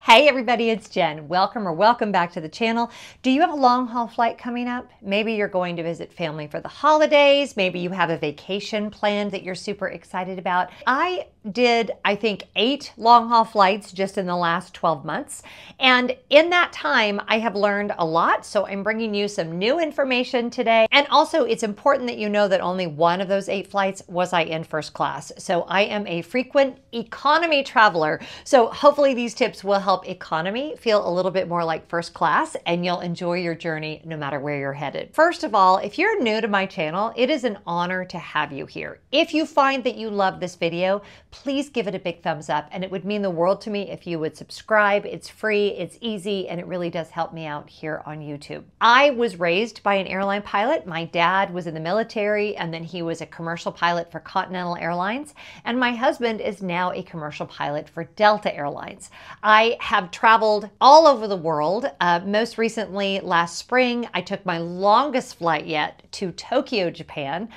Hey everybody, it's Jen. Welcome back to the channel. Do you have a long haul flight coming up? Maybe you're going to visit family for the holidays. Maybe you have a vacation planned that you're super excited about. I did, I think, 8 long haul flights just in the last 12 months. And in that time, I have learned a lot. So I'm bringing you some new information today. And also it's important that you know that only one of those 8 flights was I in first class. So I am a frequent economy traveler. So hopefully these tips will help economy feel a little bit more like first class, and you'll enjoy your journey no matter where you're headed. First of all, if you're new to my channel, it is an honor to have you here. If you find that you love this video, please give it a big thumbs up, and it would mean the world to me if you would subscribe. It's free, it's easy, and it really does help me out here on YouTube. I was raised by an airline pilot. My dad was in the military, and then he was a commercial pilot for Continental Airlines, and my husband is now a commercial pilot for Delta Airlines. I have traveled all over the world. Most recently, last spring, I took my longest flight yet to Tokyo, Japan.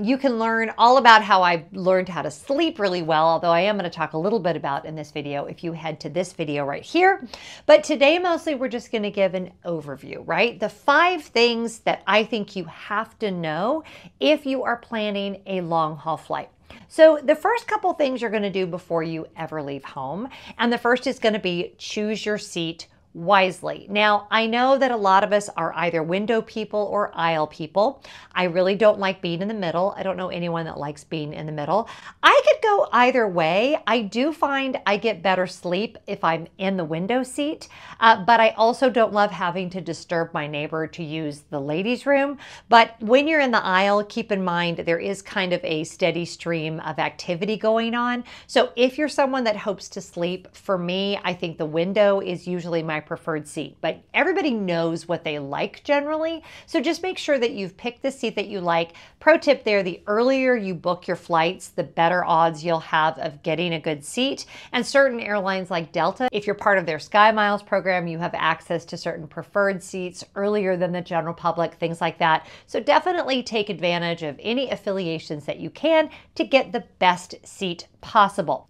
You can learn all about how I learned how to sleep really well, although I am going to talk a little bit about in this video if you head to this video right here. But today, mostly, we're just going to give an overview, right? The 5 things that I think you have to know if you are planning a long haul flight. So the first couple things you're going to do before you ever leave home, and the first is going to be choose your seat wisely. Now, I know that a lot of us are either window people or aisle people. I really don't like being in the middle. I don't know anyone that likes being in the middle. I could go either way. I do find I get better sleep if I'm in the window seat, but I also don't love having to disturb my neighbor to use the ladies' room. But when you're in the aisle, keep in mind there is kind of a steady stream of activity going on. So if you're someone that hopes to sleep, for me, I think the window is usually my preferred seat, but everybody knows what they like generally. So just make sure that you've picked the seat that you like. Pro tip there, the earlier you book your flights, the better odds you'll have of getting a good seat. And certain airlines like Delta, if you're part of their Sky Miles program, you have access to certain preferred seats earlier than the general public, things like that. So definitely take advantage of any affiliations that you can to get the best seat possible.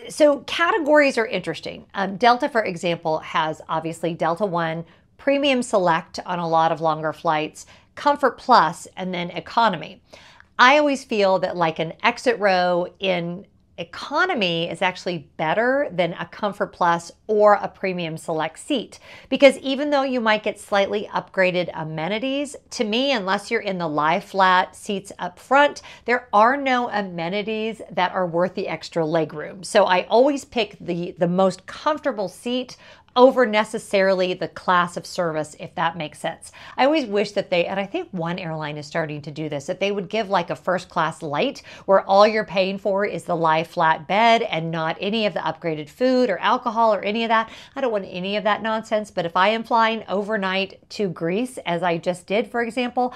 So categories are interesting. Delta, for example, has obviously Delta One, Premium Select on a lot of longer flights, Comfort Plus, and then Economy. I always feel that like an exit row in Economy is actually better than a Comfort Plus or a Premium Select seat, because even though you might get slightly upgraded amenities, to me, unless you're in the lie flat seats up front, there are no amenities that are worth the extra legroom. So I always pick the most comfortable seat over necessarily the class of service, if that makes sense. I always wish that they, and I think one airline is starting to do this, that they would give like a first class light where all you're paying for is the lie flat bed and not any of the upgraded food or alcohol or any of that. I don't want any of that nonsense, but if I am flying overnight to Greece, as I just did, for example,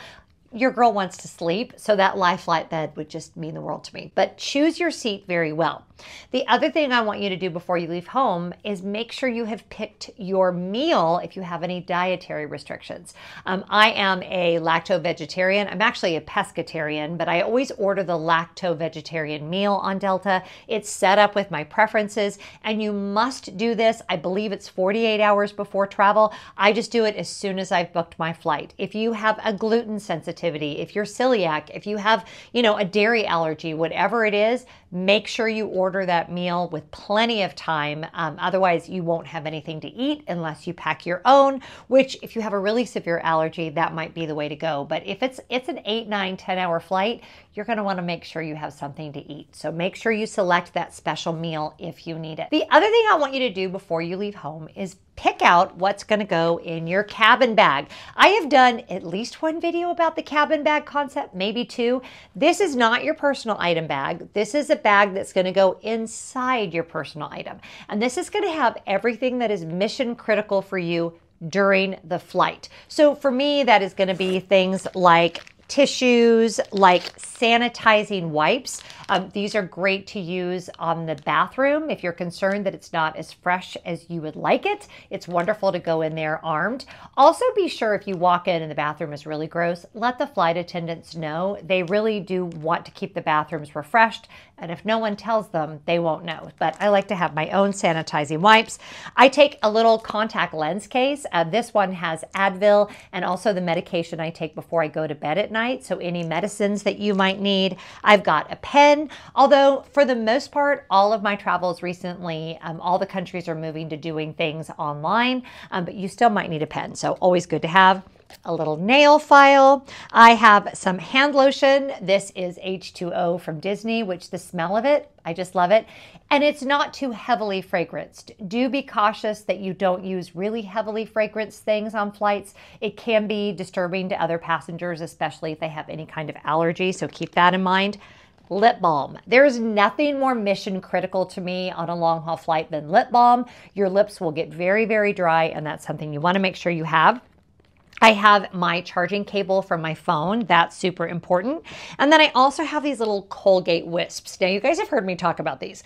your girl wants to sleep, so that lie flat bed would just mean the world to me. But choose your seat very well. The other thing I want you to do before you leave home is make sure you have picked your meal if you have any dietary restrictions. I am a lacto-vegetarian. I'm actually a pescatarian, but I always order the lacto-vegetarian meal on Delta. It's set up with my preferences, and you must do this. I believe it's 48 hours before travel. I just do it as soon as I've booked my flight. If you have a gluten sensitivity, if you're celiac, if you have, a dairy allergy, whatever it is, make sure you order that meal with plenty of time. Otherwise, you won't have anything to eat unless you pack your own, which if you have a really severe allergy, that might be the way to go. But if it's an 8, 9, 10-hour flight, you're going to want to make sure you have something to eat. So make sure you select that special meal if you need it. The other thing I want you to do before you leave home is pick out what's going to go in your cabin bag. I have done at least 1 video about the cabin bag concept, maybe 2. This is not your personal item bag. This is a bag that's going to go inside your personal item. And this is going to have everything that is mission critical for you during the flight. So for me, that is going to be things like tissues, like sanitizing wipes. These are great to use on the bathroom if you're concerned that it's not as fresh as you would like it. It's wonderful to go in there armed. Also, be sure if you walk in and the bathroom is really gross, let the flight attendants know. They really do want to keep the bathrooms refreshed, and if no one tells them, they won't know. But I like to have my own sanitizing wipes. I take a little contact lens case. This one has Advil and also the medication I take before I go to bed at night. So any medicines that you might need. I've got a pen, although for the most part, all of my travels recently, all the countries are moving to doing things online, but you still might need a pen. So always good to have. A little nail file. I have some hand lotion. This is H2O from Disney, which the smell of it, I just love it. And it's not too heavily fragranced. Do be cautious that you don't use really heavily fragranced things on flights. It can be disturbing to other passengers, especially if they have any kind of allergy. So keep that in mind. Lip balm. There's nothing more mission critical to me on a long haul flight than lip balm. Your lips will get very, very dry, and that's something you want to make sure you have. I have my charging cable from my phone. That's super important. And then I also have these little Colgate wisps. Now, you guys have heard me talk about these.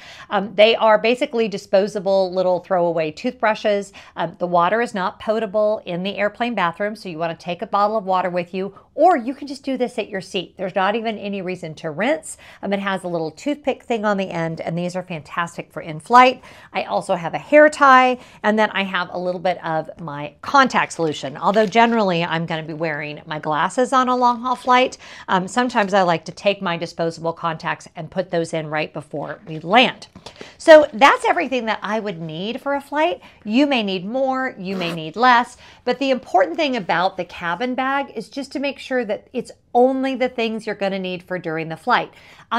They are basically disposable little throwaway toothbrushes. The water is not potable in the airplane bathroom, so you want to take a bottle of water with you, or you can just do this at your seat. There's not even any reason to rinse. It has a little toothpick thing on the end, and these are fantastic for in-flight. I also have a hair tie, and then I have a little bit of my contact solution, although generally I'm going to be wearing my glasses on a long haul flight. Sometimes I like to take my disposable contacts and put those in right before we land. So that's everything that I would need for a flight. You may need more, you may need less, but the important thing about the cabin bag is just to make sure that it's only the things you're going to need for during the flight.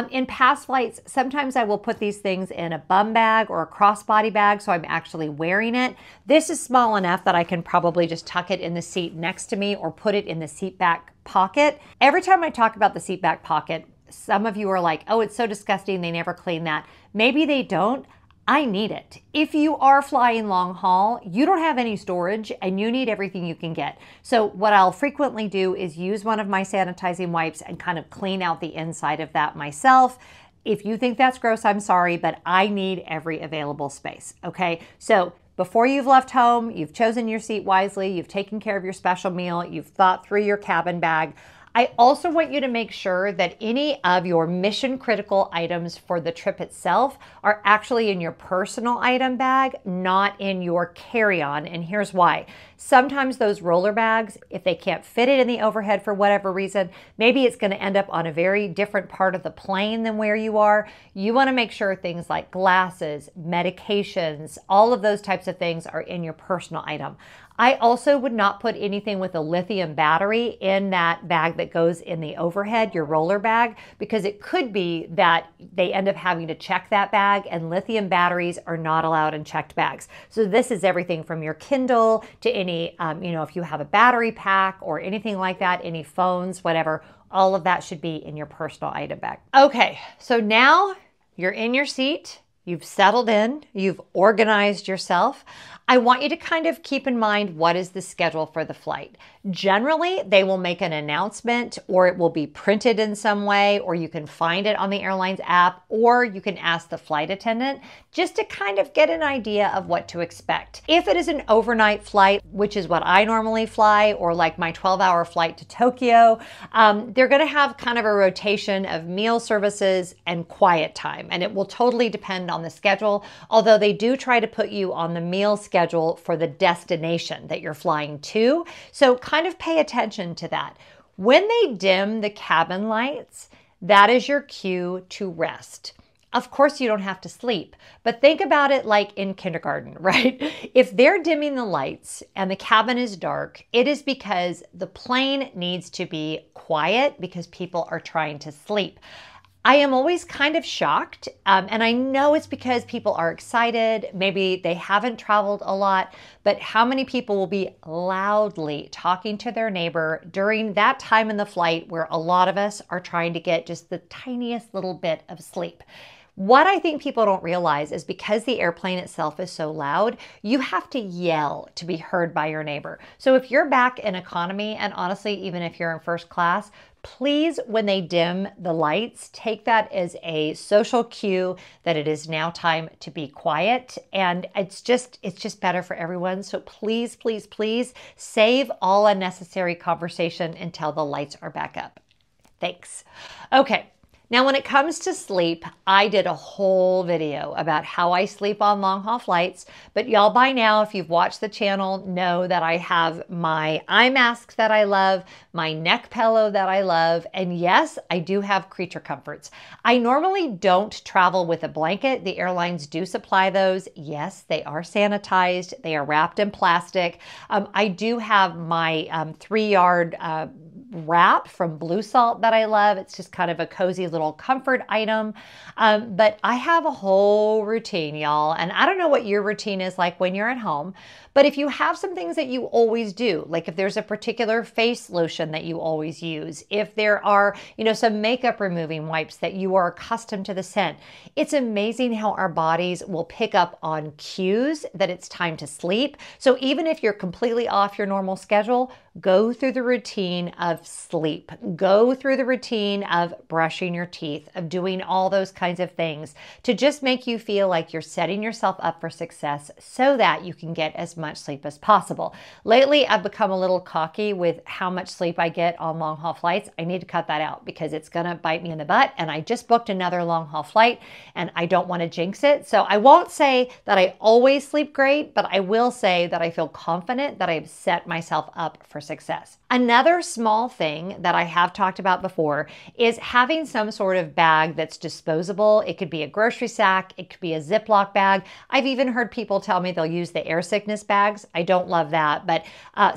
In past flights, sometimes I will put these things in a bum bag or a crossbody bag, so I'm actually wearing it. This is small enough that I can probably just tuck it in the seat next to me or put it in the seat back pocket. Every time I talk about the seat back pocket, some of you are like, oh, it's so disgusting, they never clean that. Maybe they don't. I need it. If you are flying long haul, you don't have any storage and you need everything you can get. So what I'll frequently do is use one of my sanitizing wipes and kind of clean out the inside of that myself. If you think that's gross, I'm sorry, but I need every available space, okay? So before you've left home, you've chosen your seat wisely, you've taken care of your special meal, you've thought through your cabin bag. I also want you to make sure that any of your mission critical items for the trip itself are actually in your personal item bag, not in your carry-on. And here's why. Sometimes those roller bags, if they can't fit it in the overhead for whatever reason, maybe it's going to end up on a very different part of the plane than where you are. You want to make sure things like glasses, medications, all of those types of things are in your personal item. I also would not put anything with a lithium battery in that bag that goes in the overhead, your roller bag, because it could be that they end up having to check that bag, and lithium batteries are not allowed in checked bags. So this is everything from your Kindle to any, if you have a battery pack or anything like that, any phones, whatever, all of that should be in your personal item bag. Okay, so now you're in your seat. You've settled in, you've organized yourself. I want you to kind of keep in mind what is the schedule for the flight. Generally, they will make an announcement, or it will be printed in some way, or you can find it on the airline's app, or you can ask the flight attendant just to kind of get an idea of what to expect. If it is an overnight flight, which is what I normally fly, or like my 12-hour flight to Tokyo, they're going to have kind of a rotation of meal services and quiet time, and it will totally depend on the schedule, although they do try to put you on the meal schedule for the destination that you're flying to. So kind of pay attention to that. When they dim the cabin lights, that is your cue to rest. Of course, you don't have to sleep, but think about it like in kindergarten, right? If they're dimming the lights and the cabin is dark, it is because the plane needs to be quiet because people are trying to sleep. I am always kind of shocked, and I know it's because people are excited. Maybe they haven't traveled a lot, but how many people will be loudly talking to their neighbor during that time in the flight where a lot of us are trying to get just the tiniest little bit of sleep? What I think people don't realize is because the airplane itself is so loud, you have to yell to be heard by your neighbor. So if you're back in economy, and honestly, even if you're in first class, Please, when they dim the lights, take that as a social cue that it is now time to be quiet. And it's just better for everyone. So please, please, please save all unnecessary conversation until the lights are back up. Thanks. Okay. Now, when it comes to sleep, I did a whole video about how I sleep on long haul flights, but y'all by now, if you've watched the channel, know that I have my eye mask that I love, my neck pillow that I love, and yes, I do have creature comforts. I normally don't travel with a blanket. The airlines do supply those. Yes, they are sanitized. They are wrapped in plastic. I do have my 3-yard wrap from Blue Salt that I love. It's just kind of a cozy little comfort item. But I have a whole routine, y'all. And I don't know what your routine is like when you're at home, but if you have some things that you always do, like if there's a particular face lotion that you always use, if there are, some makeup removing wipes that you are accustomed to the scent, it's amazing how our bodies will pick up on cues that it's time to sleep. So even if you're completely off your normal schedule, go through the routine of sleep. Go through the routine of brushing your teeth, of doing all those kinds of things to just make you feel like you're setting yourself up for success so that you can get as much sleep as possible. Lately, I've become a little cocky with how much sleep I get on long haul flights. I need to cut that out because it's going to bite me in the butt. And I just booked another long haul flight and I don't want to jinx it. So I won't say that I always sleep great, but I will say that I feel confident that I've set myself up for success. Another small thing that I have talked about before is having some sort of bag that's disposable. It could be a grocery sack. It could be a Ziploc bag. I've even heard people tell me they'll use the air sickness bags. I don't love that, but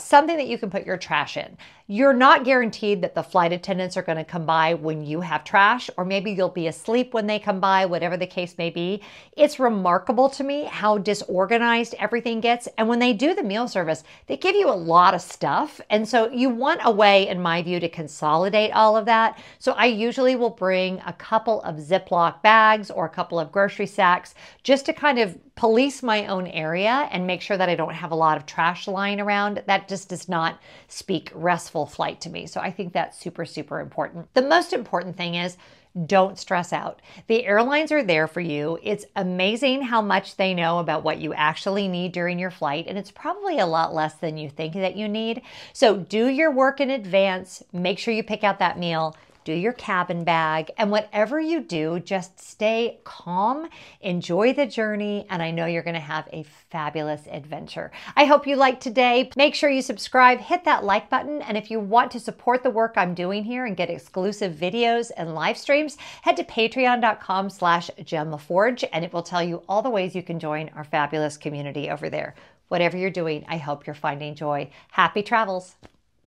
something that you can put your trash in. You're not guaranteed that the flight attendants are going to come by when you have trash, or maybe you'll be asleep when they come by, whatever the case may be. It's remarkable to me how disorganized everything gets. And when they do the meal service, they give you a lot of stuff. And so you want a way, in my view, to consolidate all of that. So I usually will bring a couple of Ziploc bags or a couple of grocery sacks just to kind of police my own area and make sure that I don't have a lot of trash lying around. That just does not speak restful flight to me. So I think that's super, super important. The most important thing is don't stress out. The airlines are there for you. It's amazing how much they know about what you actually need during your flight, and it's probably a lot less than you think that you need. So do your work in advance. Make sure you pick out that meal. Do your cabin bag, and whatever you do, just stay calm, enjoy the journey, and I know you're going to have a fabulous adventure. I hope you liked today. Make sure you subscribe, hit that like button, and if you want to support the work I'm doing here and get exclusive videos and live streams, head to patreon.com/JemLefforge, and it will tell you all the ways you can join our fabulous community over there. Whatever you're doing, I hope you're finding joy. Happy travels.